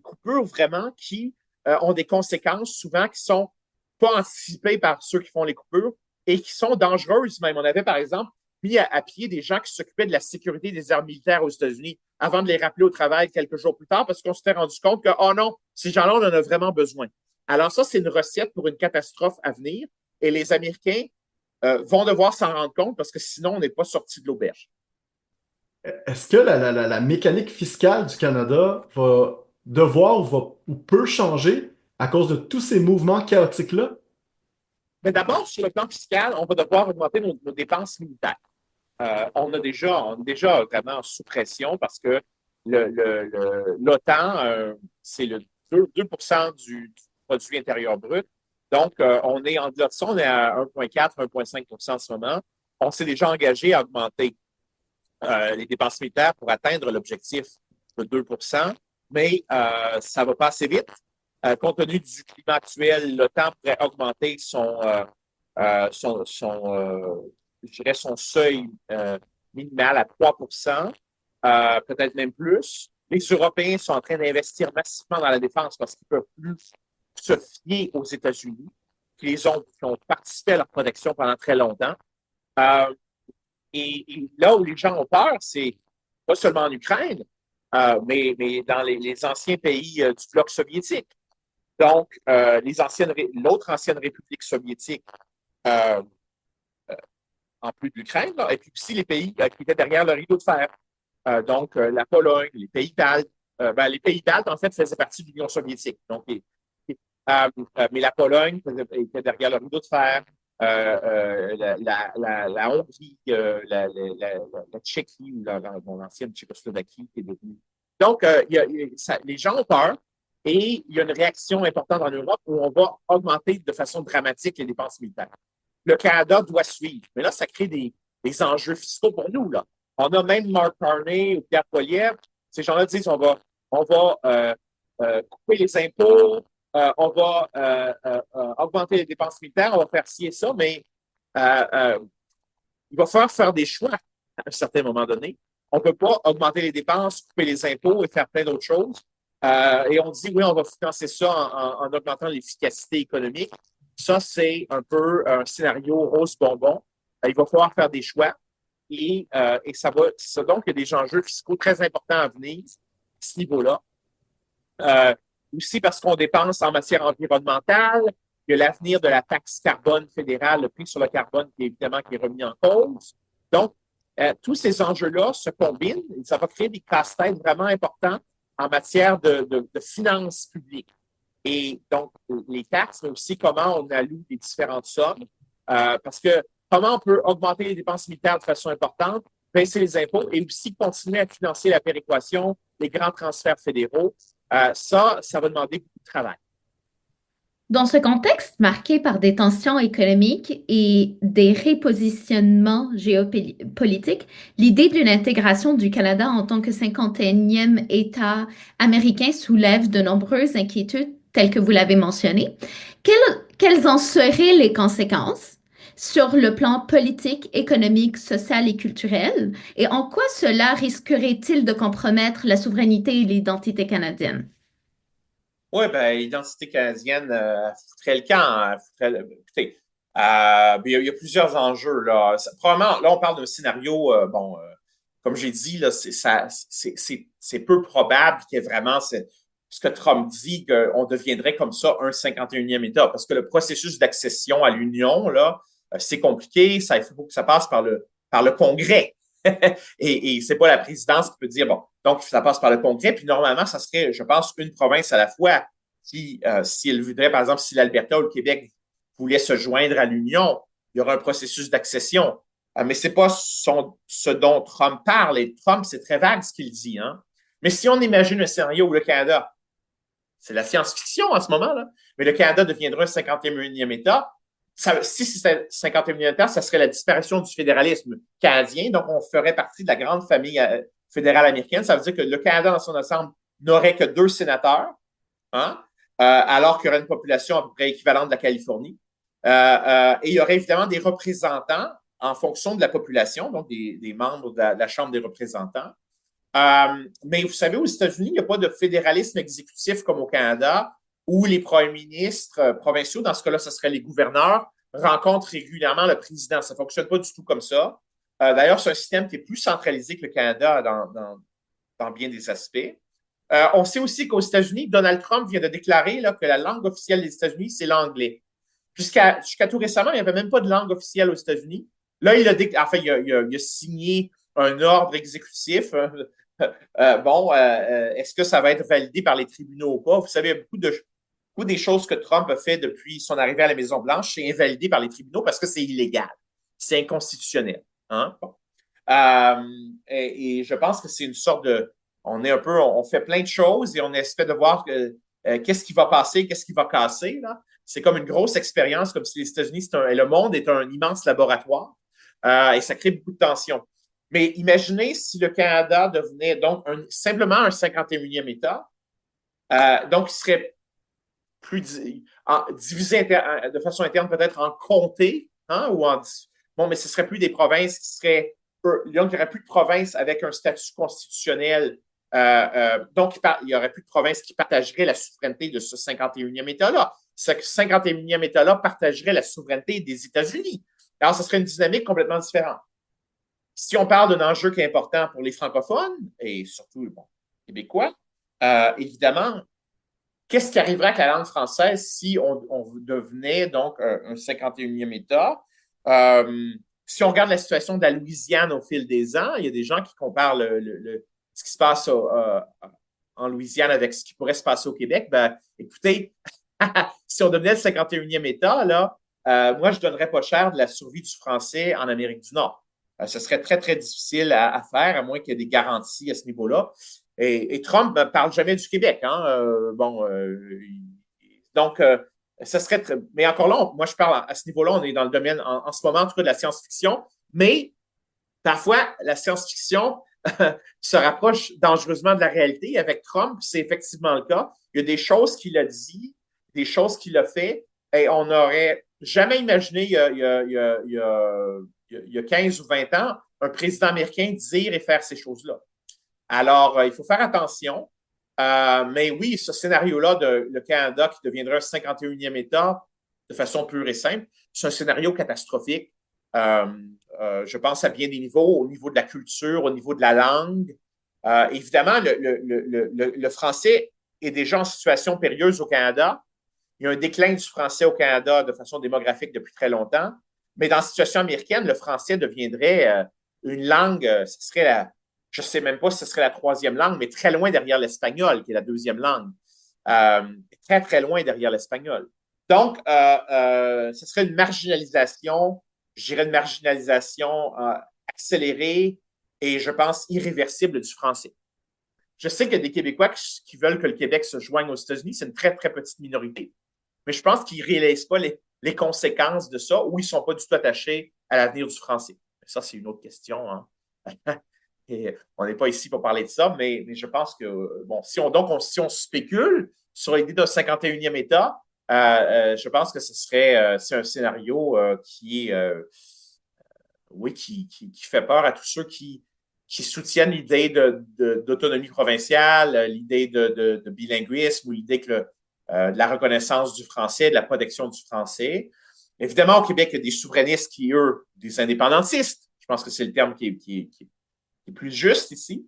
[SPEAKER 2] coupures vraiment qui ont des conséquences souvent qui sont pas anticipées par ceux qui font les coupures et qui sont dangereuses même. On avait, par exemple, mis à pied des gens qui s'occupaient de la sécurité des armes militaires aux États-Unis. avant de les rappeler au travail quelques jours plus tard parce qu'on s'était rendu compte que, oh non, ces gens-là, on en a vraiment besoin. Alors ça, c'est une recette pour une catastrophe à venir et les Américains vont devoir s'en rendre compte parce que sinon, on n'est pas sorti de l'auberge.
[SPEAKER 1] Est-ce que la mécanique fiscale du Canada va devoir ou peut changer à cause de tous ces mouvements chaotiques-là?
[SPEAKER 2] Mais d'abord, sur le plan fiscal, on va devoir augmenter nos dépenses militaires. On est déjà vraiment sous pression parce que l'OTAN, c'est le 2 du produit intérieur brut. Donc, on est en delà de ça, on est à 1,4, 1,5 en ce moment. On s'est déjà engagé à augmenter les dépenses militaires pour atteindre l'objectif de 2 mais ça va pas assez vite. Compte tenu du climat actuel, l'OTAN pourrait augmenter je dirais son seuil minimal à 3 peut-être même plus. Les Européens sont en train d'investir massivement dans la défense parce qu'ils ne peuvent plus se fier aux États-Unis, qui ont participé à leur protection pendant très longtemps. Et là où les gens ont peur, c'est pas seulement en Ukraine, mais dans les anciens pays du bloc soviétique. Donc, l'autre ancienne république soviétique, en plus de l'Ukraine, et puis aussi les pays qui étaient derrière le rideau de fer. Donc, la Pologne, les pays baltes. Les pays baltes, en fait, faisaient partie de l'Union soviétique. Donc, mais la Pologne était derrière le rideau de fer. La Hongrie, la Tchéquie ou l'ancienne Tchécoslovaquie qui est devenue. Donc, les gens ont peur et il y a une réaction importante en Europe où on va augmenter de façon dramatique les dépenses militaires. Le Canada doit suivre. Mais là, ça crée des enjeux fiscaux pour nous. Là. On a même Mark Carney ou Pierre Poilievre. Ces gens-là disent on va couper les impôts, on va augmenter les dépenses militaires, on va faire ci et ça, mais il va falloir faire des choix à un certain moment donné. On ne peut pas augmenter les dépenses, couper les impôts et faire plein d'autres choses. Et on dit, oui, on va financer ça en augmentant l'efficacité économique. Ça, c'est un peu un scénario rose bonbon. Il va falloir faire des choix et donc, il y a des enjeux fiscaux très importants à venir à ce niveau-là. Aussi parce qu'on dépense en matière environnementale, il y a l'avenir de la taxe carbone fédérale, le prix sur le carbone qui est remis en cause. Donc, tous ces enjeux-là se combinent et ça va créer des casse-têtes vraiment importants en matière de finances publiques. Et donc, les taxes, mais aussi comment on alloue les différentes sommes. Parce que comment on peut augmenter les dépenses militaires de façon importante, baisser les impôts et aussi continuer à financer la péréquation, les grands transferts fédéraux. Ça va demander beaucoup de travail.
[SPEAKER 3] Dans ce contexte marqué par des tensions économiques et des repositionnements géopolitiques, l'idée d'une intégration du Canada en tant que 51e État américain soulève de nombreuses inquiétudes, telles que vous l'avez mentionné. Quelles en seraient les conséquences sur le plan politique, économique, social et culturel? Et en quoi cela risquerait-il de compromettre la souveraineté et l'identité canadienne?
[SPEAKER 2] Oui, bien, l'identité canadienne foutrait le camp. Écoutez, il y a plusieurs enjeux. Là. Probablement, là, on parle d'un scénario, comme j'ai dit, là, c'est peu probable qu'il y ait vraiment ce que Trump dit, qu'on deviendrait comme ça un 51e État. Parce que le processus d'accession à l'Union, là, c'est compliqué. Il faut que ça passe par le Congrès. et c'est pas la présidence qui peut dire, bon, donc ça passe par le Congrès, puis normalement, ça serait, je pense, une province à la fois qui, si elle voudrait, par exemple, si l'Alberta ou le Québec voulaient se joindre à l'Union, il y aura un processus d'accession. Mais c'est pas ce dont Trump parle, et Trump, c'est très vague ce qu'il dit. Hein? Mais si on imagine un scénario où le Canada, c'est la science-fiction en ce moment-là, mais le Canada deviendra un 51e État, si c'était 51e État, ça serait la disparition du fédéralisme canadien. Donc, on ferait partie de la grande famille fédérale américaine. Ça veut dire que le Canada, dans son ensemble, n'aurait que 2 sénateurs, hein, alors qu'il y aurait une population à peu près équivalente de la Californie. Et il y aurait évidemment des représentants en fonction de la population, donc des membres de la Chambre des représentants. Mais vous savez, aux États-Unis, il n'y a pas de fédéralisme exécutif comme au Canada, où les premiers ministres provinciaux, dans ce cas-là, ce seraient les gouverneurs, rencontrent régulièrement le président. Ça ne fonctionne pas du tout comme ça. D'ailleurs, c'est un système qui est plus centralisé que le Canada dans bien des aspects. On sait aussi qu'aux États-Unis, Donald Trump vient de déclarer là, que la langue officielle des États-Unis, c'est l'anglais. Jusqu'à tout récemment, il n'y avait même pas de langue officielle aux États-Unis. Là, il a signé un ordre exécutif. Est-ce que ça va être validé par les tribunaux ou pas? Vous savez, beaucoup des choses que Trump a fait depuis son arrivée à la Maison-Blanche, c'est invalidé par les tribunaux parce que c'est illégal. C'est inconstitutionnel. Hein? Bon. Et je pense que c'est une sorte de... On fait plein de choses et on espère de voir qu'est-ce qui va passer, qu'est-ce qui va casser. Là. C'est comme une grosse expérience, comme si les États-Unis, le monde est un immense laboratoire et ça crée beaucoup de tensions. Mais imaginez si le Canada devenait donc simplement un 51e État, donc il serait plus divisé de façon interne peut-être en comtés, hein, bon, mais ce serait plus des provinces qui seraient, donc il n'y aurait plus de provinces avec un statut constitutionnel. Donc, il n'y aurait plus de provinces qui partageraient la souveraineté de ce 51e État-là. Ce 51e État-là partagerait la souveraineté des États-Unis. Alors, ce serait une dynamique complètement différente. Si on parle d'un enjeu qui est important pour les francophones, et surtout les Québécois, évidemment, qu'est-ce qui arriverait avec la langue française si on devenait donc un 51e État? Si on regarde la situation de la Louisiane au fil des ans, il y a des gens qui comparent ce qui se passe en Louisiane avec ce qui pourrait se passer au Québec. Ben, écoutez, si on devenait le 51e État, là, moi, je ne donnerais pas cher de la survie du français en Amérique du Nord. Ce serait très, très difficile à faire, à moins qu'il y ait des garanties à ce niveau-là. Et Trump ne parle jamais du Québec. Hein? Donc, ça serait très... Mais encore là, moi, je parle à ce niveau-là, on est dans le domaine, en ce moment, en tout cas, de la science-fiction. Mais parfois, la science-fiction se rapproche dangereusement de la réalité. Avec Trump, c'est effectivement le cas. Il y a des choses qu'il a dit, des choses qu'il a fait, et on n'aurait jamais imaginé il y a 15 ou 20 ans un président américain dire et faire ces choses-là. Alors, il faut faire attention. Mais oui, ce scénario-là de le Canada qui deviendra un 51e État de façon pure et simple, c'est un scénario catastrophique. Je pense à bien des niveaux, au niveau de la culture, au niveau de la langue. Évidemment, le français est déjà en situation périlleuse au Canada. Il y a un déclin du français au Canada de façon démographique depuis très longtemps. Mais dans la situation américaine, le français deviendrait une langue, ce serait je ne sais même pas si ce serait la troisième langue, mais très loin derrière l'espagnol, qui est la deuxième langue. Très, très loin derrière l'espagnol. Donc, ce serait une marginalisation, je dirais une marginalisation accélérée et, je pense, irréversible du français. Je sais qu'il y a des Québécois qui veulent que le Québec se joigne aux États-Unis. C'est une très, très petite minorité. Mais je pense qu'ils ne réalisent pas les conséquences de ça ou ils ne sont pas du tout attachés à l'avenir du français. Ça, c'est une autre question. Hein. Et on n'est pas ici pour parler de ça, mais je pense que, bon, si on spécule sur l'idée d'un 51e État, je pense que c'est un scénario qui fait peur à tous ceux qui soutiennent l'idée d'autonomie provinciale, l'idée de bilinguisme ou l'idée de la reconnaissance du français, de la protection du français. Évidemment, au Québec, il y a des souverainistes qui, eux, des indépendantistes. Je pense que c'est le terme qui est plus juste ici.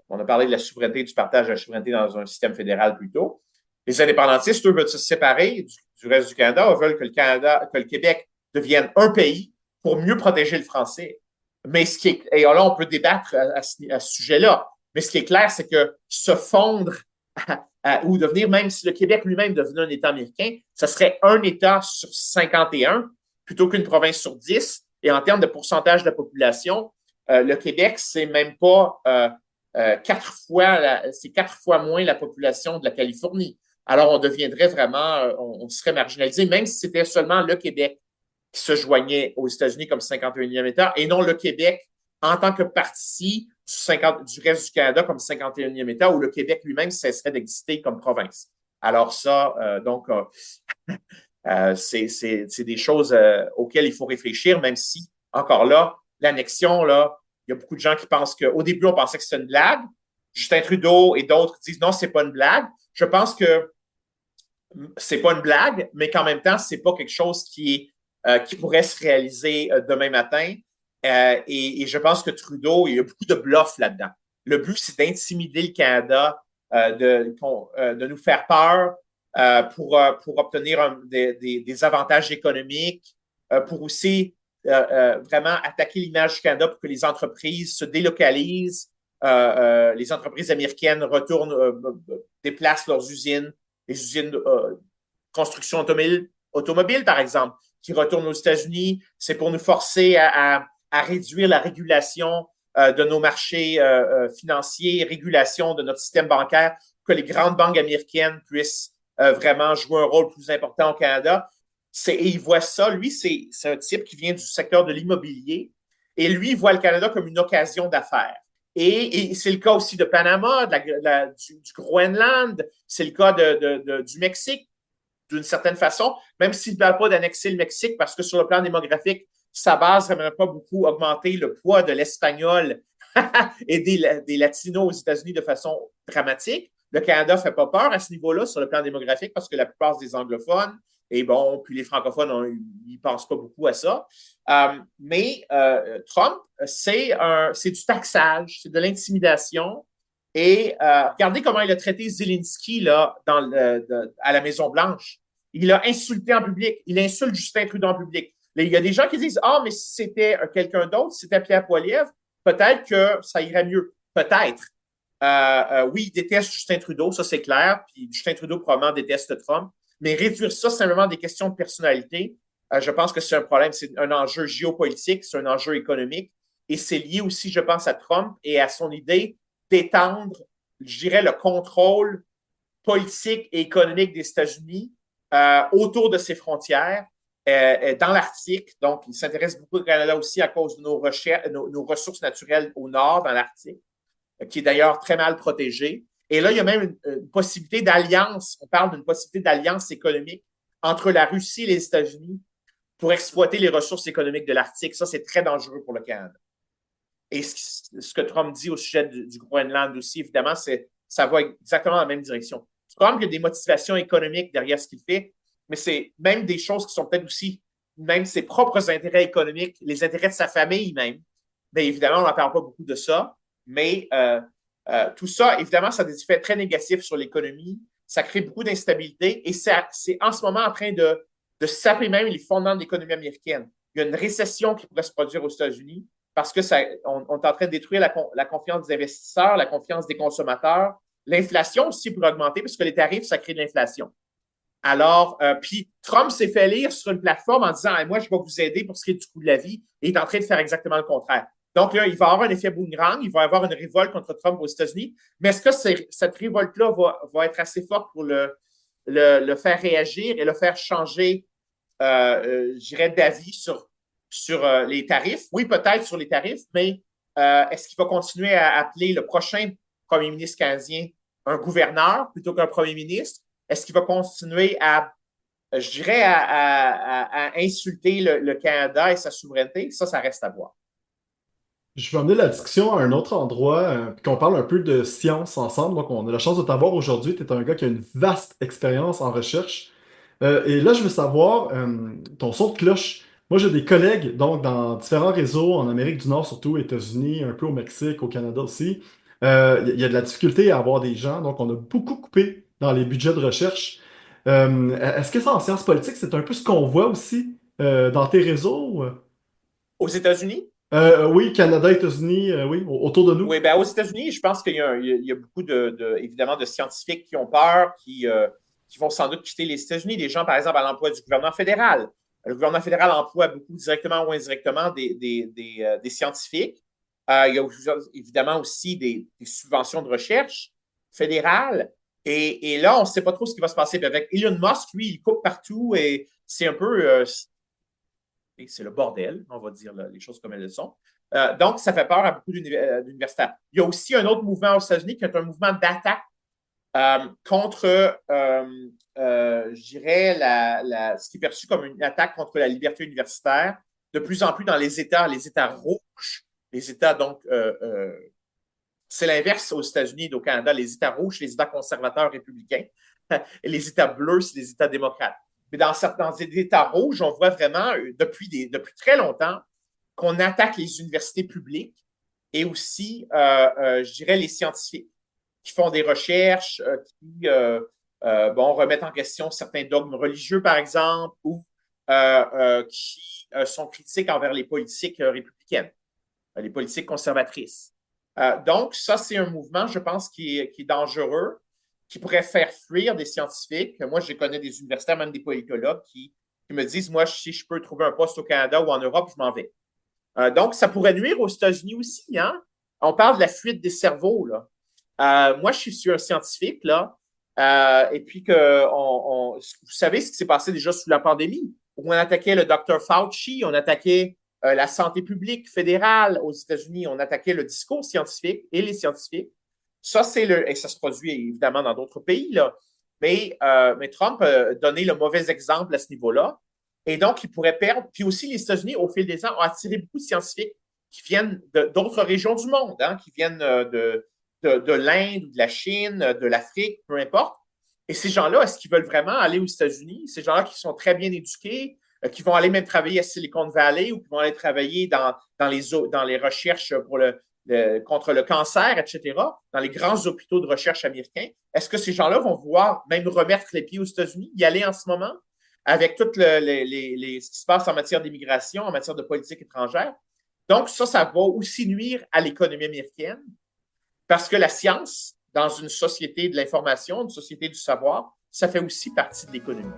[SPEAKER 2] On a parlé de la souveraineté et du partage de la souveraineté dans un système fédéral plus tôt. Les indépendantistes, eux, veulent se séparer du reste du Canada. Ils veulent que le Québec devienne un pays pour mieux protéger le français. Mais et là, on peut débattre à ce sujet-là. Mais ce qui est clair, c'est que se fondre ou devenir, même si le Québec lui-même devenait un État américain, ça serait un État sur 51 plutôt qu'une province sur 10. Et en termes de pourcentage de la population, le Québec, c'est même pas c'est 4 fois moins la population de la Californie. Alors, on deviendrait vraiment, on serait marginalisé, même si c'était seulement le Québec qui se joignait aux États-Unis comme 51e État, et non le Québec en tant que partie du reste du Canada comme 51e État, où le Québec lui-même cesserait d'exister comme province. Alors ça, c'est des choses auxquelles il faut réfléchir, même si, encore là, l'annexion, là, il y a beaucoup de gens qui pensent qu'au début, on pensait que c'était une blague. Justin Trudeau et d'autres disent non, c'est pas une blague. Je pense que c'est pas une blague, mais qu'en même temps, c'est pas quelque chose qui pourrait se réaliser demain matin. Et je pense que Trudeau, il y a beaucoup de bluff là-dedans. Le but, c'est d'intimider le Canada, de nous faire peur pour obtenir des avantages économiques, pour aussi vraiment attaquer l'image du Canada pour que les entreprises se délocalisent. Les entreprises américaines déplacent leurs usines, les usines de construction automobile, par exemple, qui retournent aux États-Unis. C'est pour nous forcer à réduire la régulation de nos marchés financiers, régulation de notre système bancaire, que les grandes banques américaines puissent vraiment jouer un rôle plus important au Canada. Et il voit ça, lui, c'est un type qui vient du secteur de l'immobilier, et lui, il voit le Canada comme une occasion d'affaires. Et c'est le cas aussi de Panama, du Groenland, c'est le cas du Mexique, d'une certaine façon, même s'il ne parle pas d'annexer le Mexique, parce que sur le plan démographique, sa base n'aimerait pas beaucoup augmenter le poids de l'espagnol et des latinos aux États-Unis de façon dramatique. Le Canada ne fait pas peur à ce niveau-là sur le plan démographique parce que la plupart des anglophones, et bon, puis les francophones, ils ne pensent pas beaucoup à ça. Mais Trump, c'est du taxage, c'est de l'intimidation. Et regardez comment il a traité Zelensky là, à la Maison-Blanche. Il a insulté en public. Il insulte Justin Trudeau en public. Il y a des gens qui disent « Ah, mais si c'était quelqu'un d'autre, si c'était Pierre Poilievre, peut-être que ça irait mieux. » Peut-être. Oui, il déteste Justin Trudeau, ça c'est clair. Puis Justin Trudeau probablement déteste Trump. Mais réduire ça simplement à des questions de personnalité, je pense que c'est un problème. C'est un enjeu géopolitique, c'est un enjeu économique. Et c'est lié aussi, je pense, à Trump et à son idée d'étendre, je dirais, le contrôle politique et économique des États-Unis autour de ses frontières, dans l'Arctique. Donc, il s'intéresse beaucoup au Canada aussi à cause de nos ressources naturelles au nord, dans l'Arctique, qui est d'ailleurs très mal protégée. Et là, il y a même une possibilité d'alliance. On parle d'une possibilité d'alliance économique entre la Russie et les États-Unis pour exploiter les ressources économiques de l'Arctique. Ça, c'est très dangereux pour le Canada. Et ce que Trump dit au sujet du Groenland aussi, évidemment, ça va exactement dans la même direction. Trump, il y a des motivations économiques derrière ce qu'il fait, mais c'est même des choses qui sont peut-être aussi, même ses propres intérêts économiques, les intérêts de sa famille même. Bien évidemment, on n'en parle pas beaucoup de ça, mais tout ça, évidemment, ça a des effets très négatifs sur l'économie. Ça crée beaucoup d'instabilité et c'est en ce moment en train de saper même les fondements de l'économie américaine. Il y a une récession qui pourrait se produire aux États-Unis parce que on est en train de détruire la confiance des investisseurs, la confiance des consommateurs. L'inflation aussi pourrait augmenter parce que les tarifs, ça crée de l'inflation. Alors, puis Trump s'est fait lire sur une plateforme en disant hey, « Moi, je vais vous aider pour ce qui est du coût de la vie » et il est en train de faire exactement le contraire. Donc là, il va y avoir un effet boomerang, il va y avoir une révolte contre Trump aux États-Unis, mais est-ce que cette révolte-là va être assez forte pour le faire réagir et le faire changer, je dirais, d'avis sur les tarifs? Oui, peut-être sur les tarifs, mais est-ce qu'il va continuer à appeler le prochain premier ministre canadien un gouverneur plutôt qu'un premier ministre? Est-ce qu'il va continuer je dirais, à insulter le Canada et sa souveraineté? Ça reste à voir.
[SPEAKER 1] Je vais amener la discussion à un autre endroit, puis qu'on parle un peu de science ensemble. Donc, on a la chance de t'avoir aujourd'hui. Tu es un gars qui a une vaste expérience en recherche. Et là, je veux savoir, ton son de cloche. Moi, j'ai des collègues donc dans différents réseaux, en Amérique du Nord surtout, aux États-Unis, un peu au Mexique, au Canada aussi. Il y a de la difficulté à avoir des gens, donc on a beaucoup coupé dans les budgets de recherche. Est-ce que ça, en sciences politiques, c'est un peu ce qu'on voit aussi dans tes réseaux?
[SPEAKER 2] Aux États-Unis?
[SPEAKER 1] Oui, Canada, États-Unis, oui, autour de nous.
[SPEAKER 2] Oui, ben aux États-Unis, je pense qu'il y a beaucoup évidemment, de scientifiques qui ont peur, qui vont sans doute quitter les États-Unis. Des gens, par exemple, à l'emploi du gouvernement fédéral. Le gouvernement fédéral emploie beaucoup directement ou indirectement des scientifiques. Il y a évidemment aussi des subventions de recherche fédérales. Et là, on ne sait pas trop ce qui va se passer. Puis avec Elon Musk, lui, il coupe partout et c'est un peu... c'est le bordel, on va dire les choses comme elles sont. Donc, ça fait peur à beaucoup d'universitaires. Il y a aussi un autre mouvement aux États-Unis qui est un mouvement d'attaque contre, je dirais, ce qui est perçu comme une attaque contre la liberté universitaire, de plus en plus dans les États rouges, les États, donc, c'est l'inverse aux États-Unis et au Canada, les États rouges, les États conservateurs républicains, et les États bleus, c'est les États démocrates. Mais dans certains États rouges, on voit vraiment, depuis très longtemps, qu'on attaque les universités publiques et aussi, je dirais, les scientifiques qui font des recherches, qui remettent en question certains dogmes religieux, par exemple, ou qui sont critiques envers les politiques républicaines, les politiques conservatrices. Donc, ça, c'est un mouvement, je pense, qui est dangereux, qui pourrait faire fuir des scientifiques. Moi, je connais des universitaires, même des politologues, qui me disent, moi, si je peux trouver un poste au Canada ou en Europe, je m'en vais. Donc, ça pourrait nuire aux États-Unis aussi, hein? On parle de la fuite des cerveaux, là. Moi, je suis un scientifique, là, et puis vous savez ce qui s'est passé déjà sous la pandémie, où on attaquait le Dr. Fauci, on attaquait la santé publique fédérale aux États-Unis, on attaquait le discours scientifique et les scientifiques. Ça, et ça se produit évidemment dans d'autres pays, là. Mais Trump a donné le mauvais exemple à ce niveau-là. Et donc, il pourrait perdre. Puis aussi, les États-Unis, au fil des ans, ont attiré beaucoup de scientifiques qui viennent d'autres régions du monde, hein, qui viennent de l'Inde, de la Chine, de l'Afrique, peu importe. Et ces gens-là, est-ce qu'ils veulent vraiment aller aux États-Unis? Ces gens-là qui sont très bien éduqués, qui vont aller même travailler à Silicon Valley ou qui vont aller travailler dans les recherches contre le cancer, etc., dans les grands hôpitaux de recherche américains. Est-ce que ces gens-là vont vouloir même remettre les pieds aux États-Unis, y aller en ce moment, avec tout ce qui se passe en matière d'immigration, en matière de politique étrangère? Donc, ça va aussi nuire à l'économie américaine parce que la science, dans une société de l'information, une société du savoir, ça fait aussi partie de l'économie.